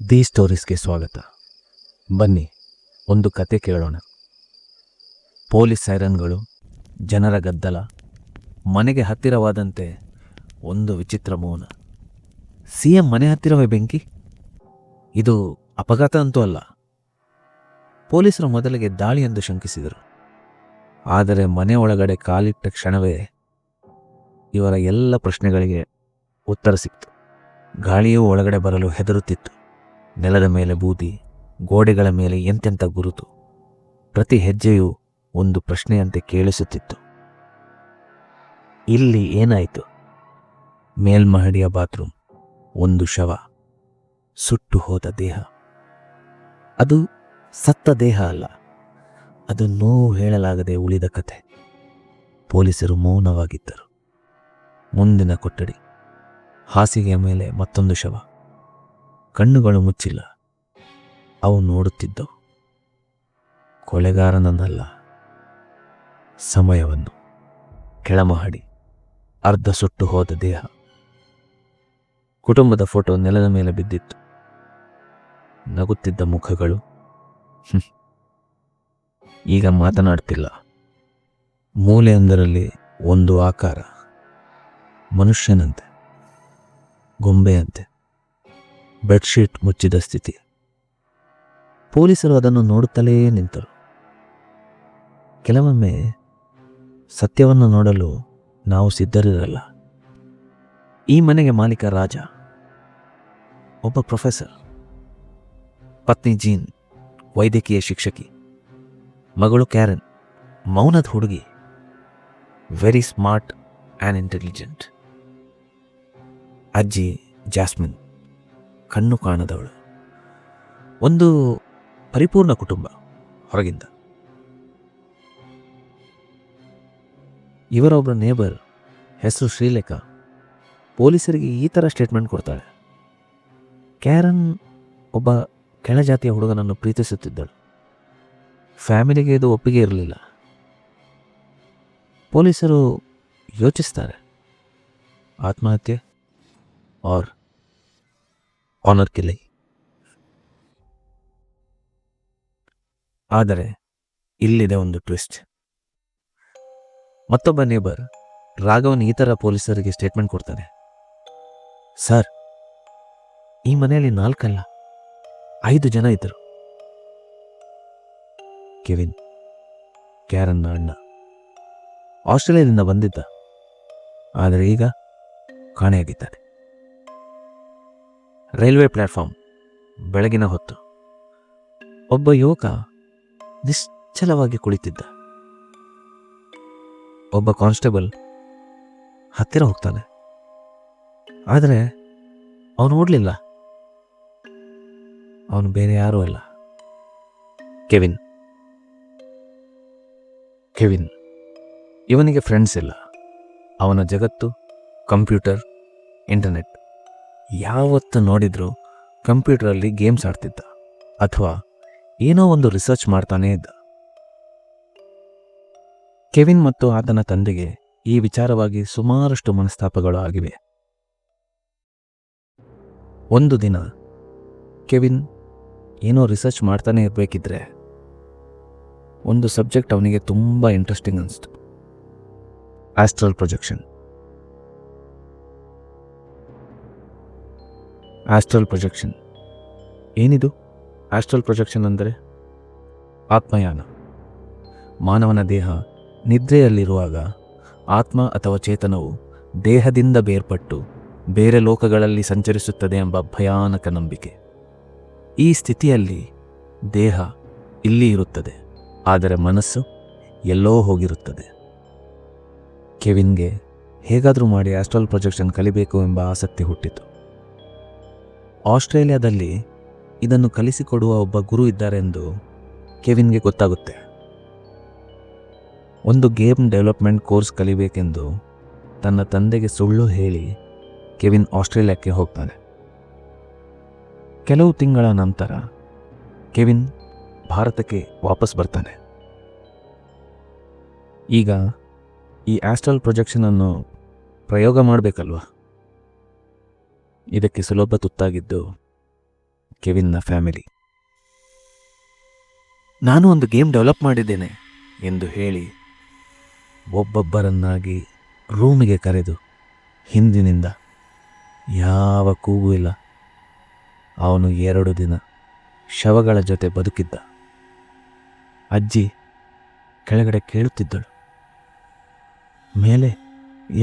The ಸ್ಟೋರೀಸ್ಗೆ ಸ್ವಾಗತ. ಬನ್ನಿ ಒಂದು ಕತೆ ಕೇಳೋಣ. ಪೊಲೀಸ್ ಸೈರನ್ಗಳು, ಜನರ ಗದ್ದಲ, ಮನೆಗೆ ಹತ್ತಿರವಾದಂತೆ ಒಂದು ವಿಚಿತ್ರ ಮೌನ. ಸಿಎಂ ಮನೆ ಹತ್ತಿರವೇ ಬೆಂಕಿ? ಇದು ಅಪಘಾತ ಅಂತೂ ಅಲ್ಲ. ಪೊಲೀಸರು ಮೊದಲಿಗೆ ದಾಳಿ ಎಂದು ಶಂಕಿಸಿದರು. ಆದರೆ ಮನೆ ಒಳಗಡೆ ಕಾಲಿಟ್ಟ ಕ್ಷಣವೇ ಇವರ ಎಲ್ಲ ಪ್ರಶ್ನೆಗಳಿಗೆ ಉತ್ತರ ಸಿಕ್ತು. ಗಾಳಿಯೂ ಒಳಗಡೆ ಬರಲು ಹೆದರುತ್ತಿತ್ತು. ನೆಲದ ಮೇಲೆ ಬೂದಿ, ಗೋಡೆಗಳ ಮೇಲೆ ಎಂತೆಂಥ ಗುರುತು, ಪ್ರತಿ ಹೆಜ್ಜೆಯೂ ಒಂದು ಪ್ರಶ್ನೆಯಂತೆ ಕೇಳಿಸುತ್ತಿತ್ತು. ಇಲ್ಲಿ ಏನಾಯಿತು? ಮೇಲ್ಮಹಡಿಯ ಬಾತ್ರೂಮ್, ಒಂದು ಶವ, ಸುಟ್ಟು ಹೋದ ದೇಹ. ಅದು ಸತ್ತ ದೇಹ ಅಲ್ಲ, ಅದು ನೋವು ಹೇಳಲಾಗದೆ ಉಳಿದ ಕತೆ. ಪೊಲೀಸರು ಮೌನವಾಗಿದ್ದರು. ಮುಂದಿನ ಕೊಠಡಿ, ಹಾಸಿಗೆಯ ಮೇಲೆ ಮತ್ತೊಂದು ಶವ. ಕಣ್ಣುಗಳು ಮುಚ್ಚಿಲ್ಲ, ಅವು ನೋಡುತ್ತಿದ್ದವು. ಕೊಲೆಗಾರನನ್ನಲ್ಲ, ಸಮಯವನ್ನು. ಕೆಳಮಹಡಿ, ಅರ್ಧ ಸುಟ್ಟು ಹೋದ ದೇಹ. ಕುಟುಂಬದ ಫೋಟೋ ನೆಲದ ಮೇಲೆ ಬಿದ್ದಿತ್ತು. ನಗುತ್ತಿದ್ದ ಮುಖಗಳು ಈಗ ಮಾತನಾಡ್ತಿಲ್ಲ. ಮೂಲೆಯೊಂದರಲ್ಲಿ ಒಂದು ಆಕಾರ, ಮನುಷ್ಯನಂತೆ, ಗೊಂಬೆಯಂತೆ, ಬೆಡ್ಶೀಟ್ ಮುಚ್ಚಿದ ಸ್ಥಿತಿ. ಪೊಲೀಸರು ಅದನ್ನು ನೋಡುತ್ತಲೇ ನಿಂತರು. ಕೆಲವೊಮ್ಮೆ ಸತ್ಯವನ್ನು ನೋಡಲು ನಾವು ಸಿದ್ಧರಿರಲ್ಲ. ಈ ಮನೆಗೆ ಮಾಲೀಕ ರಾಜ, ಒಬ್ಬ ಪ್ರೊಫೆಸರ್, ಪತ್ನಿ ಜೀನ್, ವೈದ್ಯಕೀಯ ಶಿಕ್ಷಕಿ, ಮಗಳು ಕ್ಯಾರನ್, ಮೌನದ ಹುಡುಗಿ, ವೆರಿ ಸ್ಮಾರ್ಟ್ ಆ್ಯಂಡ್ ಇಂಟೆಲಿಜೆಂಟ್. ಅಜ್ಜಿ ಜಾಸ್ಮಿನ್, ಕಣ್ಣು ಕಾಣದವಳು. ಒಂದು ಪರಿಪೂರ್ಣ ಕುಟುಂಬ ಹೊರಗಿಂದ. ಇವರೊಬ್ಬ ನೇಬರ್, ಹೆಸರು ಶ್ರೀಲೇಖಾ, ಪೊಲೀಸರಿಗೆ ಈ ಥರ ಸ್ಟೇಟ್ಮೆಂಟ್ ಕೊಡ್ತಾಳೆ. ಕ್ಯಾರನ್ ಒಬ್ಬ ಕೆಳಜಾತಿಯ ಹುಡುಗನನ್ನು ಪ್ರೀತಿಸುತ್ತಿದ್ದಳು. ಫ್ಯಾಮಿಲಿಗೆ ಇದು ಒಪ್ಪಿಗೆ ಇರಲಿಲ್ಲ. ಪೊಲೀಸರು ಯೋಚಿಸ್ತಾರೆ, ಆತ್ಮಹತ್ಯೆ ಆರ್ ಆನರ್ ಕಿಲ್ಲಿಂಗ್. ಆದರೆ ಇಲ್ಲಿದೆ ಒಂದು ಟ್ವಿಸ್ಟ್. ಮತ್ತೊಬ್ಬ ನೇಬರ್ ರಾಘವನ್ ಈ ಥರ ಪೊಲೀಸರಿಗೆ ಸ್ಟೇಟ್ಮೆಂಟ್ ಕೊಡ್ತಾನೆ. ಸರ್, ಈ ಮನೆಯಲ್ಲಿ 4 ಅಲ್ಲ 5 ಜನ ಇದ್ದರು. ಕೆವಿನ್, ಕ್ಯಾರನ್ನ ಅಣ್ಣ, ಆಸ್ಟ್ರೇಲಿಯಾದಿಂದ ಬಂದಿದ್ದ, ಆದರೆ ಈಗ ಕಾಣೆಯಾಗಿದ್ದಾನೆ. ರೈಲ್ವೆ ಪ್ಲಾಟ್ಫಾರ್ಮ್, ಬೆಳಗಿನ ಹೊತ್ತು. ಒಬ್ಬ ಯುವಕ ನಿಶ್ಚಲವಾಗಿ ಕುಳಿತಿದ್ದ. ಒಬ್ಬ ಕಾನ್ಸ್ಟೇಬಲ್ ಹತ್ತಿರ ಹೋಗ್ತಾನೆ, ಆದರೆ ಅವನು ಓಡಲಿಲ್ಲ. ಅವನು ಬೇರೆ ಯಾರೂ ಅಲ್ಲ, ಕೆವಿನ್. ಇವನಿಗೆ ಫ್ರೆಂಡ್ಸ್ ಇಲ್ಲ. ಅವನ ಜಗತ್ತು ಕಂಪ್ಯೂಟರ್, ಇಂಟರ್ನೆಟ್. ಯಾವತ್ತು ನೋಡಿದ್ರೂ ಕಂಪ್ಯೂಟರಲ್ಲಿ ಗೇಮ್ಸ್ ಆಡ್ತಿದ್ದ ಅಥವಾ ಏನೋ ಒಂದು ರಿಸರ್ಚ್ ಮಾಡ್ತಾನೇ ಇದ್ದ. ಕೆವಿನ್ ಮತ್ತು ಆತನ ತಂದೆಗೆ ಈ ವಿಚಾರವಾಗಿ ಸುಮಾರಷ್ಟು ಮನಸ್ತಾಪಗಳು ಆಗಿವೆ. ಒಂದು ದಿನ ಕೆವಿನ್ ಏನೋ ರಿಸರ್ಚ್ ಮಾಡ್ತಾನೆ ಇರಬೇಕಿದ್ರೆ ಒಂದು ಸಬ್ಜೆಕ್ಟ್ ಅವನಿಗೆ ತುಂಬ ಇಂಟ್ರೆಸ್ಟಿಂಗ್ ಅನಿಸ್ತು. Astral projection. ಏನಿದು ಆಸ್ಟ್ರಲ್ ಪ್ರೊಜೆಕ್ಷನ್ ಅಂದರೆ? ಆತ್ಮಯಾನ. ಮಾನವನ ದೇಹ ನಿದ್ರೆಯಲ್ಲಿರುವಾಗ ಆತ್ಮ ಅಥವಾ ಚೇತನವು ದೇಹದಿಂದ ಬೇರ್ಪಟ್ಟು ಬೇರೆ ಲೋಕಗಳಲ್ಲಿ ಸಂಚರಿಸುತ್ತದೆ ಎಂಬ ಭಯಾನಕ ನಂಬಿಕೆ. ಈ ಸ್ಥಿತಿಯಲ್ಲಿ ದೇಹ ಇಲ್ಲಿ ಇರುತ್ತದೆ, ಆದರೆ ಮನಸ್ಸು ಎಲ್ಲೋ ಹೋಗಿರುತ್ತದೆ. ಕೆವಿನ್ಗೆ ಹೇಗಾದರೂ ಮಾಡಿ ಆಸ್ಟ್ರಲ್ ಪ್ರೊಜೆಕ್ಷನ್ ಕಲಿಬೇಕು ಎಂಬ ಆಸಕ್ತಿ ಹುಟ್ಟಿತು. ಆಸ್ಟ್ರೇಲಿಯಾದಲ್ಲಿ ಇದನ್ನು ಕಲಿಸಿಕೊಡುವ ಒಬ್ಬ ಗುರು ಇದ್ದಾರೆಂದು ಕೆವಿನ್ಗೆ ಗೊತ್ತಾಗುತ್ತೆ. ಒಂದು ಗೇಮ್ ಡೆವಲಪ್ಮೆಂಟ್ ಕೋರ್ಸ್ ಕಲಿಬೇಕೆಂದು ತನ್ನ ತಂದೆಗೆ ಸುಳ್ಳು ಹೇಳಿ ಕೆವಿನ್ ಆಸ್ಟ್ರೇಲಿಯಾಕ್ಕೆ ಹೋಗ್ತಾನೆ. ಕೆಲವು ತಿಂಗಳ ನಂತರ ಕೆವಿನ್ ಭಾರತಕ್ಕೆ ವಾಪಸ್ ಬರ್ತಾನೆ. ಈಗ ಈ ಆಸ್ಟ್ರಲ್ ಪ್ರೊಜೆಕ್ಷನನ್ನು ಪ್ರಯೋಗ ಮಾಡಬೇಕಲ್ವ? ಇದಕ್ಕೆ ಸುಲಭ ತುತ್ತಾಗಿದ್ದು ಕೆವಿನ್ನ ಫ್ಯಾಮಿಲಿ. ನಾನು ಒಂದು ಗೇಮ್ ಡೆವಲಪ್ ಮಾಡಿದ್ದೇನೆ ಎಂದು ಹೇಳಿ ಒಬ್ಬೊಬ್ಬರನ್ನಾಗಿ ರೂಮಿಗೆ ಕರೆದು ಹಿಂದಿನಿಂದ ಯಾವ ಕೂಗೂ ಇಲ್ಲ. ಅವನು 2 ದಿನ ಶವಗಳ ಜೊತೆ ಬದುಕಿದ್ದ. ಅಜ್ಜಿ ಕೆಳಗಡೆ ಕೇಳುತ್ತಿದ್ದಳು, ಮೇಲೆ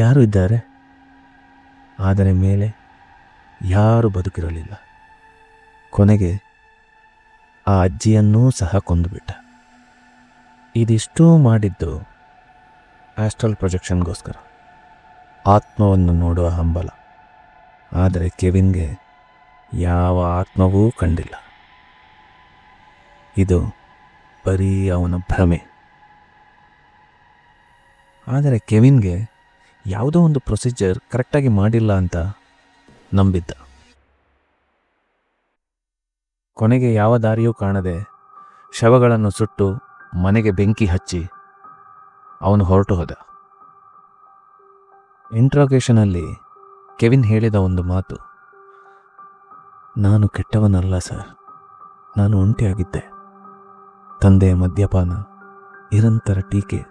ಯಾರು ಇದ್ದಾರೆ? ಆದರೆ ಮೇಲೆ ಯಾರು ಬದುಕಿರಲಿಲ್ಲ. ಕೊನೆಗೆ ಆ ಅಜ್ಜಿಯನ್ನೂ ಸಹ ಕೊಂದುಬಿಟ್ಟ. ಇದಿಷ್ಟೂ ಮಾಡಿದ್ದು ಆಸ್ಟ್ರಲ್ ಪ್ರೊಜೆಕ್ಷನ್ಗೋಸ್ಕರ, ಆತ್ಮವನ್ನು ನೋಡುವ ಹಂಬಲ. ಆದರೆ ಕೆವಿನ್ಗೆ ಯಾವ ಆತ್ಮವೂ ಕಂಡಿಲ್ಲ. ಇದು ಬರೀ ಅವನ ಭ್ರಮೆ. ಆದರೆ ಕೆವಿನ್ಗೆ ಯಾವುದೋ ಒಂದು ಪ್ರೊಸೀಜರ್ ಕರೆಕ್ಟಾಗಿ ಮಾಡಿಲ್ಲ ಅಂತ ನಂಬಿದ್ದ. ಕೊನೆಗೆ ಯಾವ ದಾರಿಯೂ ಕಾಣದೆ ಶವಗಳನ್ನು ಸುಟ್ಟು ಮನೆಗೆ ಬೆಂಕಿ ಹಚ್ಚಿ ಅವನು ಹೊರಟು ಹೋದ. ಇಂಟ್ರಾಗೇಷನಲ್ಲಿ ಕೆವಿನ್ ಹೇಳಿದ ಒಂದು ಮಾತು, ನಾನು ಕೆಟ್ಟವನಲ್ಲ ಸರ್, ನಾನು ಒಂಟಿಯಾಗಿದ್ದೆ. ತಂದೆಯ ಮದ್ಯಪಾನ, ನಿರಂತರ ಟೀಕೆ,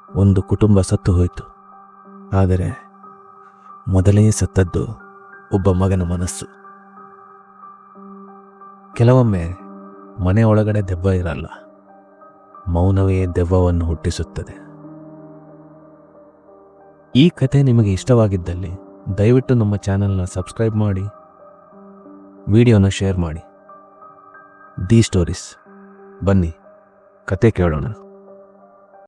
ಒಂದು ಕುಟುಂಬ ಸತ್ತು ಹೋಯಿತು. ಆದರೆ ಮೊದಲೇ ಸತ್ತದ್ದು ಒಬ್ಬ ಮಗನ ಮನಸ್ಸು. ಕೆಲವೊಮ್ಮೆ ಮನೆ ಒಳಗಡೆ ದೆವ್ವ ಇರಲ್ಲ, ಮೌನವೇ ದೆವ್ವವನ್ನು ಹುಟ್ಟಿಸುತ್ತದೆ. ಈ ಕಥೆ ನಿಮಗೆ ಇಷ್ಟವಾಗಿದ್ದಲ್ಲಿ ದಯವಿಟ್ಟು ನಮ್ಮ ಚಾನೆಲ್ನ ಸಬ್ಸ್ಕ್ರೈಬ್ ಮಾಡಿ, ವಿಡಿಯೋನ ಶೇರ್ ಮಾಡಿ. ದಿ ಸ್ಟೋರೀಸ್, ಬನ್ನಿ ಕತೆ ಕೇಳೋಣ.